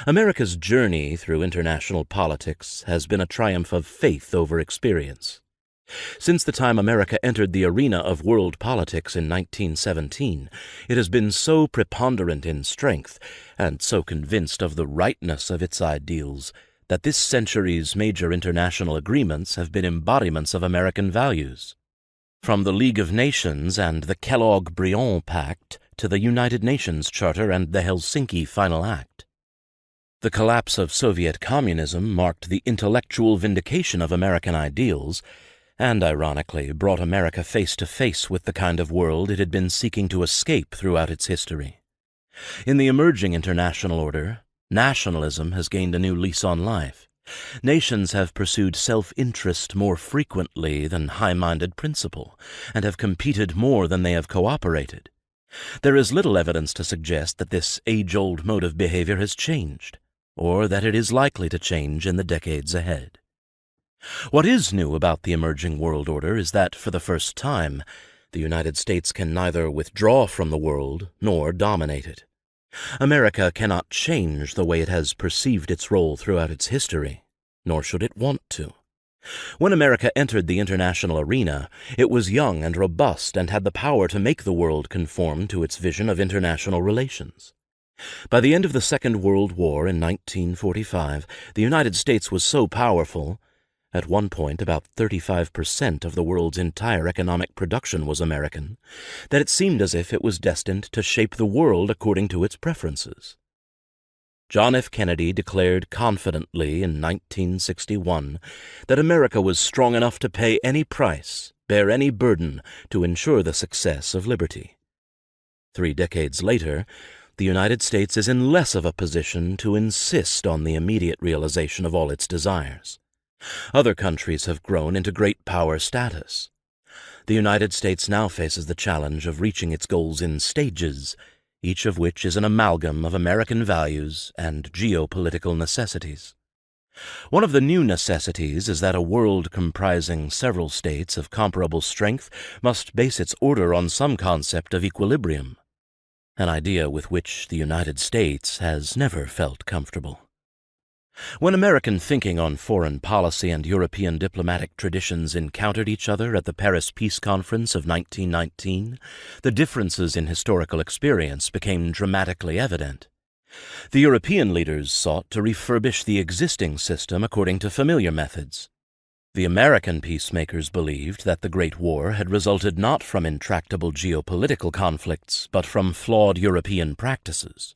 America's journey through international politics has been a triumph of faith over experience. Since the time America entered the arena of world politics in 1917, it has been so preponderant in strength and so convinced of the rightness of its ideals that this century's major international agreements have been embodiments of American values. From the League of Nations and the Kellogg-Briand Pact to the United Nations Charter and the Helsinki Final Act. The collapse of Soviet communism marked the intellectual vindication of American ideals and, ironically, brought America face to face with the kind of world it had been seeking to escape throughout its history. In the emerging international order, nationalism has gained a new lease on life. Nations have pursued self-interest more frequently than high-minded principle, and have competed more than they have cooperated. There is little evidence to suggest that this age-old mode of behavior has changed, or that it is likely to change in the decades ahead. What is new about the emerging world order is that, for the first time, the United States can neither withdraw from the world nor dominate it. America cannot change the way it has perceived its role throughout its history, nor should it want to. When America entered the international arena, it was young and robust and had the power to make the world conform to its vision of international relations. By the end of the Second World War in 1945, the United States was so powerful. At one point, about 35% of the world's entire economic production was American, that it seemed as if it was destined to shape the world according to its preferences. John F. Kennedy declared confidently in 1961 that America was strong enough to pay any price, bear any burden, to ensure the success of liberty. 3 decades later, the United States is in less of a position to insist on the immediate realization of all its desires. Other countries have grown into great power status. The United States now faces the challenge of reaching its goals in stages, each of which is an amalgam of American values and geopolitical necessities. One of the new necessities is that a world comprising several states of comparable strength must base its order on some concept of equilibrium, an idea with which the United States has never felt comfortable. When American thinking on foreign policy and European diplomatic traditions encountered each other at the Paris Peace Conference of 1919, the differences in historical experience became dramatically evident. The European leaders sought to refurbish the existing system according to familiar methods. The American peacemakers believed that the Great War had resulted not from intractable geopolitical conflicts, but from flawed European practices.